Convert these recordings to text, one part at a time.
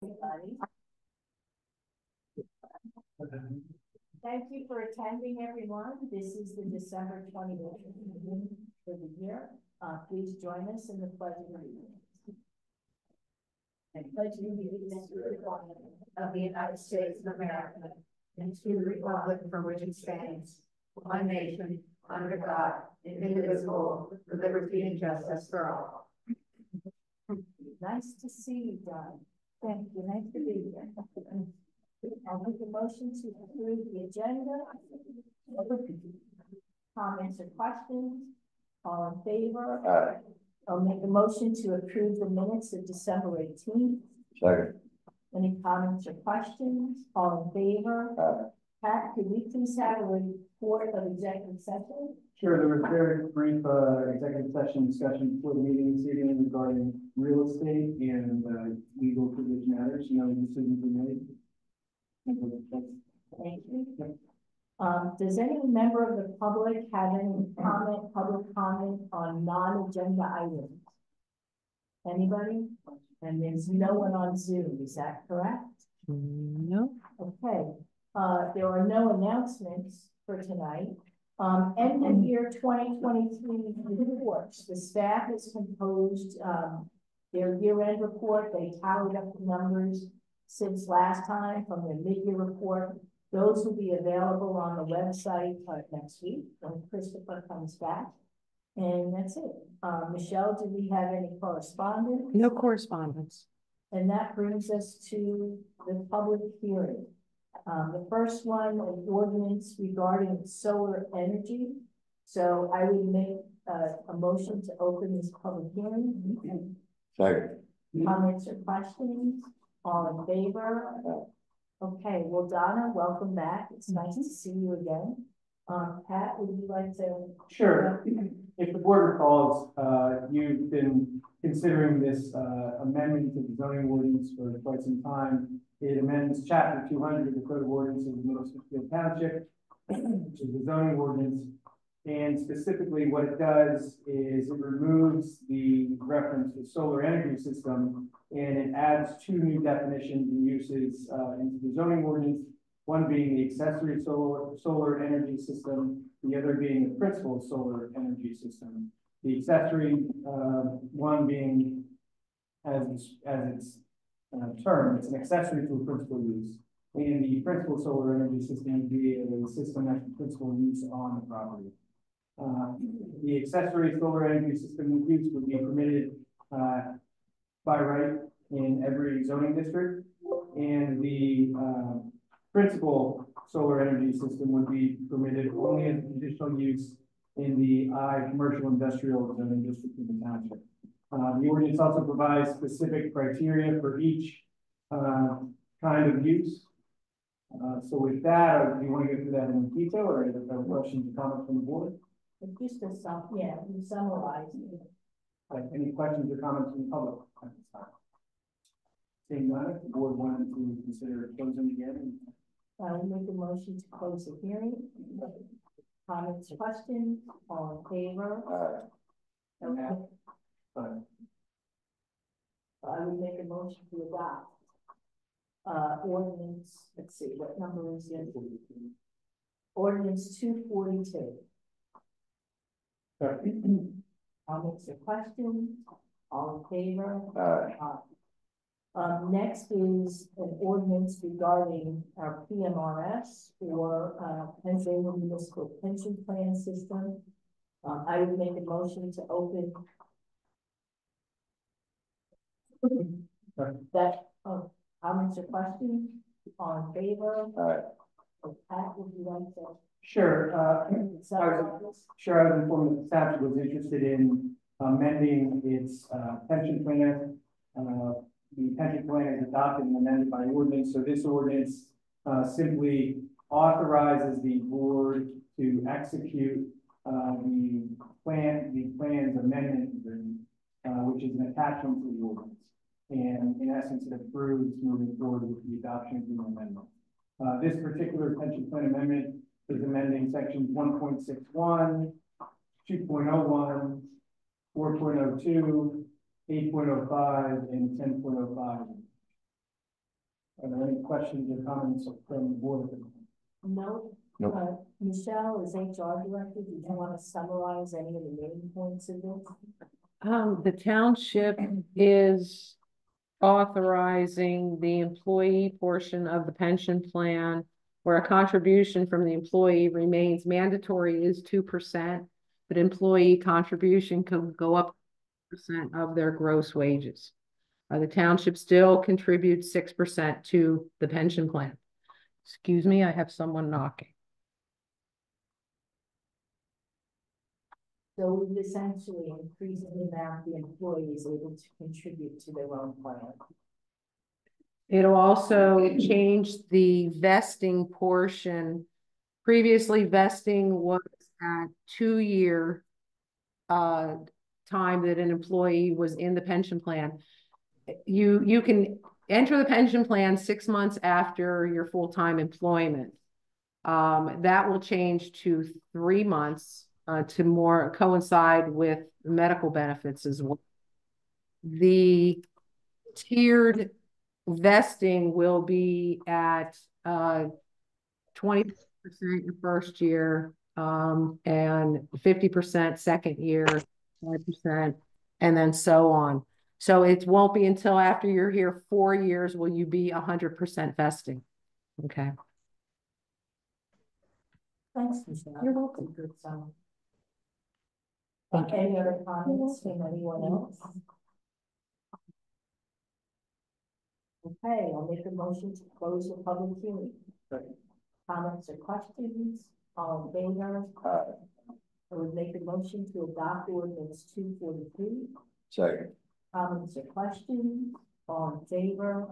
Everybody. Thank you for attending, everyone. This is the December 20th meeting for the year. Please join us in the Pledge of Allegiance. And pledge allegiance to the flag of the United States of America and to the republic for which it stands, one nation, under God, indivisible, with liberty and justice for all. Nice to see you, John. Thank you. Nice to be here. I'll make a motion to approve the agenda. Comments or questions? All in favor? Aye. I'll make a motion to approve the minutes of December 18th. Second. Any comments or questions? All in favor? Aye. Pat, could we please have a report of executive session? Sure, there was a very brief executive session discussion before the meeting this evening regarding real estate and legal privilege matters. No decisions were made. Thank you. Does any member of the public have any public comment on non-agenda items? Anybody? And there's no one on Zoom, is that correct? No. Okay. There are no announcements for tonight. End of year 2023 reports. The staff has composed their year-end report. They tallied up the numbers since last time from their mid-year report. Those will be available on the website next week when Christopher comes back. And that's it. Michelle, do we have any correspondence? No correspondence. And that brings us to the public hearing. The first one, an ordinance regarding solar energy. So I would make a motion to open this public hearing. Second. Comments or questions? All in favor? Okay, well, Donna, welcome back. It's nice to see you again. Pat, would you like to? Sure. If the board recalls, you've been considering this amendment to the zoning ordinance for quite some time. It amends chapter 200 of the Code of Ordinances of Smithfield Township, which is the zoning ordinance. And specifically what it does is it removes the reference to solar energy system and it adds two new definitions and uses into the zoning ordinance, one being the accessory solar energy system, the other being the principal solar energy system. The accessory one being, as its term, it's an accessory to a principal use. And the principal solar energy system would be a system that's the principal use on the property. The accessory solar energy system use would be permitted by right in every zoning district, and the principal solar energy system would be permitted only as conditional use in the commercial industrial zoning district in the township. The ordinance also provides specific criteria for each kind of use. So with that, do you want to go through that in detail, or are there questions or comments from the board? Just a you summarize. Any questions or comments from the public at this time? Seeing none, the board wanted to consider closing again. We make a motion to close the hearing. Comments, questions? All in favor? Okay. I would make a motion to adopt ordinance. Let's see, what number is it? Ordinance 242. Comments or questions? All in favor? Next is an ordinance regarding our PMRS or Pennsylvania Municipal Pension Plan System. I would make a motion to open that. Comments or questions? All in favor? Pat, would you like to? Sure. I was informed that the statute was interested in amending its pension plan. The pension plan is adopted and amended by ordinance. So this ordinance simply authorizes the board to execute the plan's amendment agreement, which is an attachment to the ordinance. And in essence, it approves moving forward with the adoption of the amendment. This particular pension plan amendment is amending sections 1.61, 2.01, 4.02, 8.05, and 10.05 Are there any questions or comments from the board? No. Nope. Michelle, as HR director, do you want to summarize any of the main points of this? The township is authorizing the employee portion of the pension plan where a contribution from the employee remains mandatory is 2%, but employee contribution can go up 2% of their gross wages. The township still contributes 6% to the pension plan. Excuse me, I have someone knocking. So we've essentially increased the amount the employee is able to contribute to their own plan. It'll also change the vesting portion. Previously, vesting was at 2-year time that an employee was in the pension plan. You can enter the pension plan 6 months after your full-time employment. That will change to 3 months to more coincide with medical benefits as well. The tiered vesting will be at 20% your first year, and 50% second year, 5%, and then so on. So it won't be until after you're here 4 years will you be 100% vesting. Okay. Thanks, Michelle. You're welcome. Good summary. Any other comments from anyone else? Okay, I'll make a motion to close the public hearing. Comments or questions? All in favor? I would make a motion to adopt ordinance 243. Second. Comments or questions? All in favor?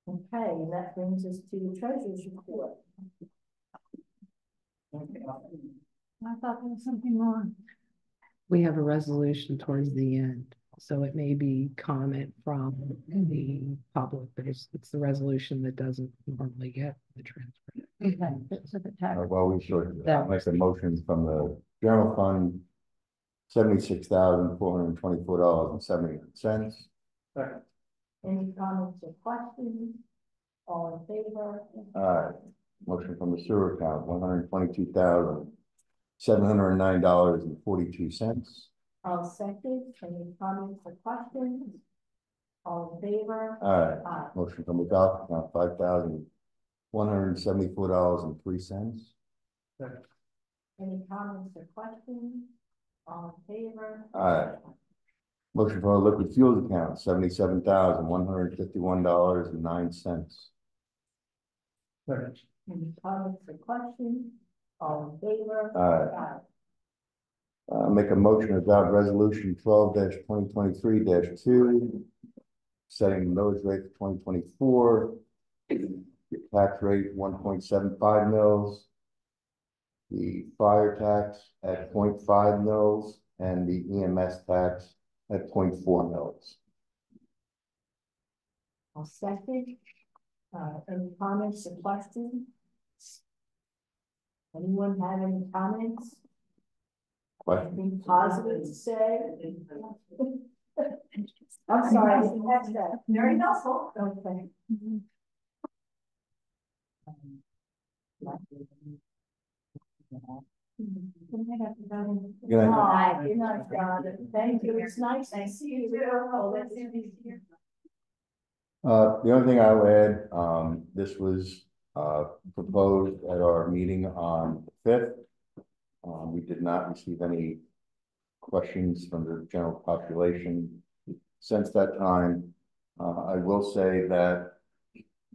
Okay, and that brings us to the treasurer's report. I thought there was something more. We have a resolution towards the end, so it may be comment from the public, but it's the resolution that doesn't normally get the transfer. Okay, so the tax. Well, we should make a motion from the general fund, $76,424.79. Any comments or questions? All in favor? Motion from the sewer account, $122,709.42. I'll second. Any comments or questions? All in favor? Aye. Motion from the golf account, $5,174.03. Any comments or questions? All in favor? Aye. Motion for a liquid fuels account, $77,151.09. Any comments or questions? All in favor? Aye. Make a motion to adopt resolution 12-2023-2, setting the millage rate for 2024, tax rate 1.75 mils, the fire tax at 0.5 mils, and the EMS tax at 0.4 mils. I'll second. Any comments or questions? Anyone have any comments? Anything positive to say? I'm sorry, I didn't catch that. Very helpful. Okay. Good night. Good night, God. Thank you. It's nice to see you. The only thing I will add, this was proposed at our meeting on the 5th. We did not receive any questions from the general population since that time. I will say that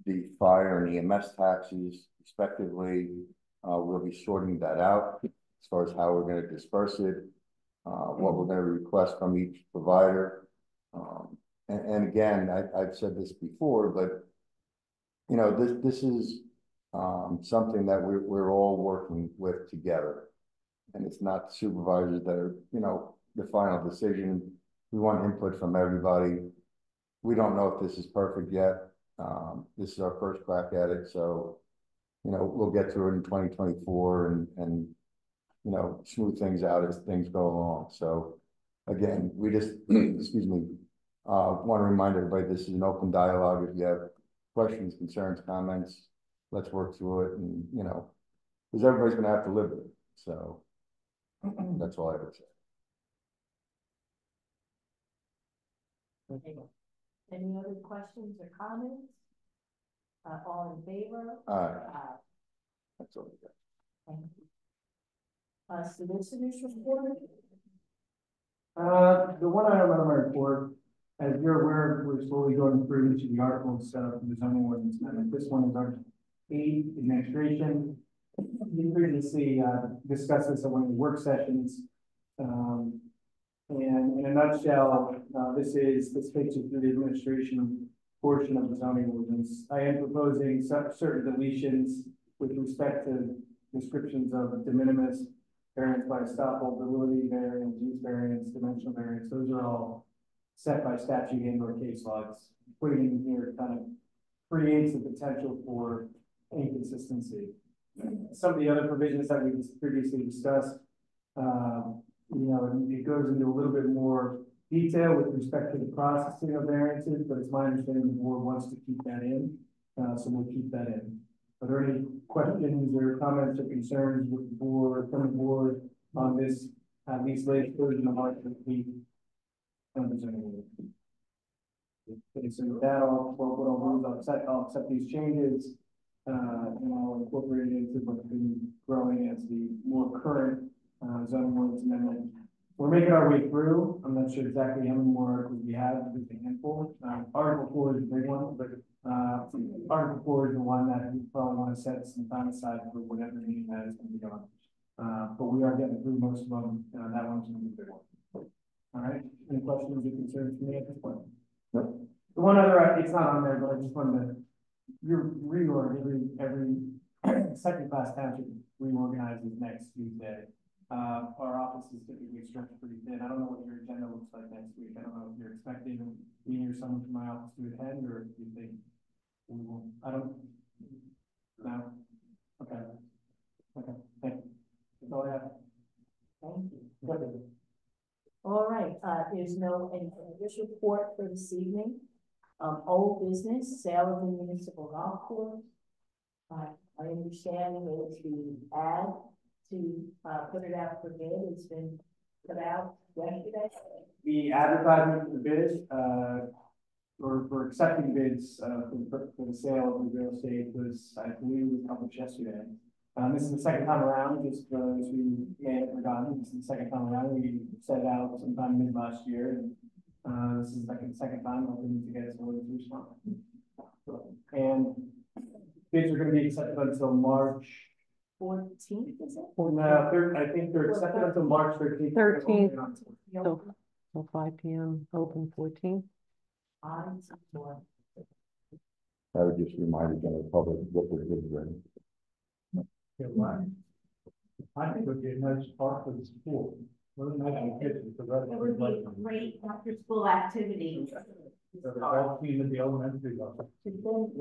the fire and EMS taxes, respectively, we'll be sorting that out as far as how we're going to disperse it, what we're going to request from each provider. And again, I've said this before, but you know, this is something that we're all working with together, and it's not the supervisors that are, you know, the final decision. We want input from everybody. We don't know if this is perfect yet. This is our first crack at it, so you know, we'll get through it in 2024 and you know, smooth things out as things go along. So again, we just excuse me, Want to remind everybody, this is an open dialogue. If you have questions, concerns, comments, let's work through it and, you know, because everybody's gonna have to live with it. So that's all I would say. Any other questions or comments? All in favor? Aye. That's all we got. Thank you. Solicitors report? The one item on my report, as you're aware, we're slowly going through each of the articles for the zoning ordinance amendment. This one is Article 8, administration. We previously discussed this at one of the work sessions. And in a nutshell, this takes you through the administration portion of the zoning ordinance. I am proposing certain deletions with respect to descriptions of de minimis, variance by stoppability variance, use variance, dimensional variance. Those are all set by statute and or case laws. Putting in here kind of creates the potential for inconsistency. Some of the other provisions that we previously discussed, you know, it goes into a little bit more detail with respect to the processing of variances, but it's my understanding the board wants to keep that in, so we'll keep that in. Are there any questions or comments or concerns with the board, from the board on this, at least latest version of Article 8? Okay, so with that, what I'll do is I'll accept these changes, and I'll incorporate it into what's been growing as the more current zoning ordinance amendment. We're making our way through. I'm not sure exactly how many more articles we have. There's a handful. Article 4 is a big one, but Article 4 is the one that we probably want to set some time aside for whatever meeting that is going to be on. But we are getting through most of them. That one's going to be a big one. All right. Any questions or concerns for me at this point? Nope. The one other, it's not on there, but I just wanted to reorg every second class township reorganizes next Tuesday. Our office is typically stretched pretty thin. I don't know what your agenda looks like next week. I don't know if you're expecting me or someone from my office to attend, or if you think we will. I don't. No. Okay. Okay. Thank you. That's all I have. Thank you. All right, there's no additional report for this evening. Old business, sale of the municipal golf course. I understand there's the ad to put it out for bid. It's been put out yesterday. The advertisement for the bids, for accepting bids for the sale of the real estate was, I believe, was published yesterday. This is the second time around, just for those who may have forgotten. This is the second time around. We set it out sometime mid last year, and this is like the second time hoping to get some response. And bids are going to be accepted until March 14th, is it? No, I think they're accepted until March 13th. 13th. Till 5 p.m. Open 14th. I would just remind the general public what we're doing. I think it would be a nice park for the school. Really nice for kids. It would be a great after school activity. So the golf team at the elementary level. It would,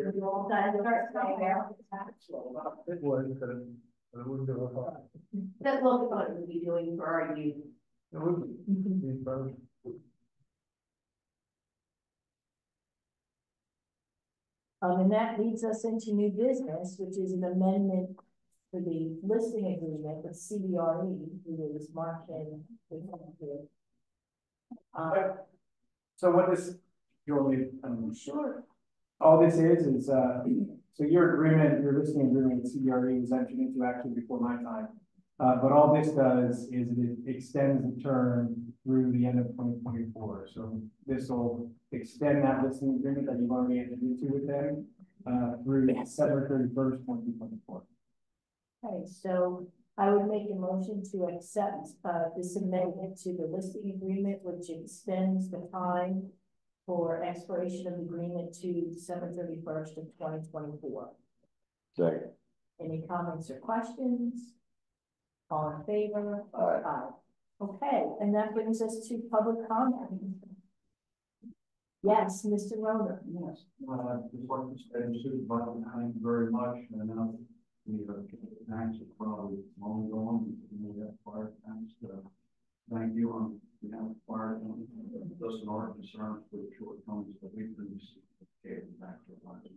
but it wouldn't do it hard. That look at what we'll be doing for our youth. It would be. And that leads us into new business, which is an amendment for the listing agreement with CBRE, who is Mark and so what this, you want me to, sure. All this is so your agreement, your listing agreement with CBRE was entered into actually before my time. But all this does is it extends the term through the end of 2024. So this will extend that listing agreement that you've already entered into with them through December 31st, 2024. Okay, so I would make a motion to accept this amendment to the listing agreement, which extends the time for expiration of the agreement to December 31st of 2024. Second. Any comments or questions? All in favor? Aye. Okay, and that brings us to public comment. Yes, Mr. Roner. Yes. Just like to say, Supervisor, thank you very much. And thanks are probably long gone. We have fire thanks. Thank you. We have acquired them, those are our concerns with the shortcomings that we've been receiving back to our lives.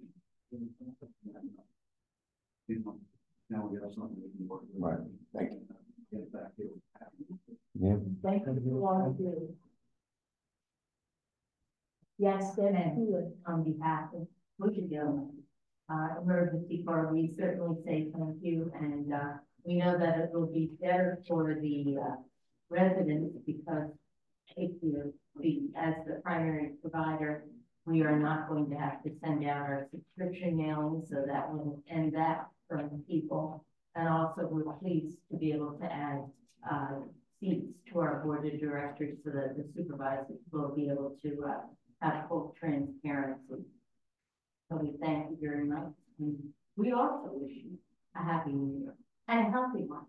Now we have something we can work with. Right, thank you. Get it back here. Yeah, Thank you for all of you. Yes, then, On behalf of Wichita, Emergency Corps, we certainly say thank you, and, we know that it will be better for the, residents because if you, as the primary provider, we are not going to have to send out our subscription mailing, so that will end that from people. And also, we're pleased to be able to add, seats to our board of directors so that the supervisors will be able to, have full transparency. So we thank you very much. And we also wish you a happy new year and a healthy one.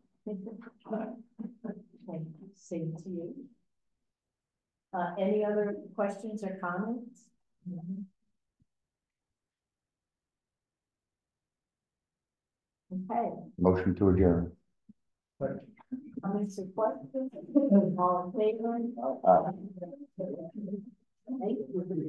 thank you. Same to you. Any other questions or comments? Okay. motion to adjourn. Comments or questions? All in favor? Thank you.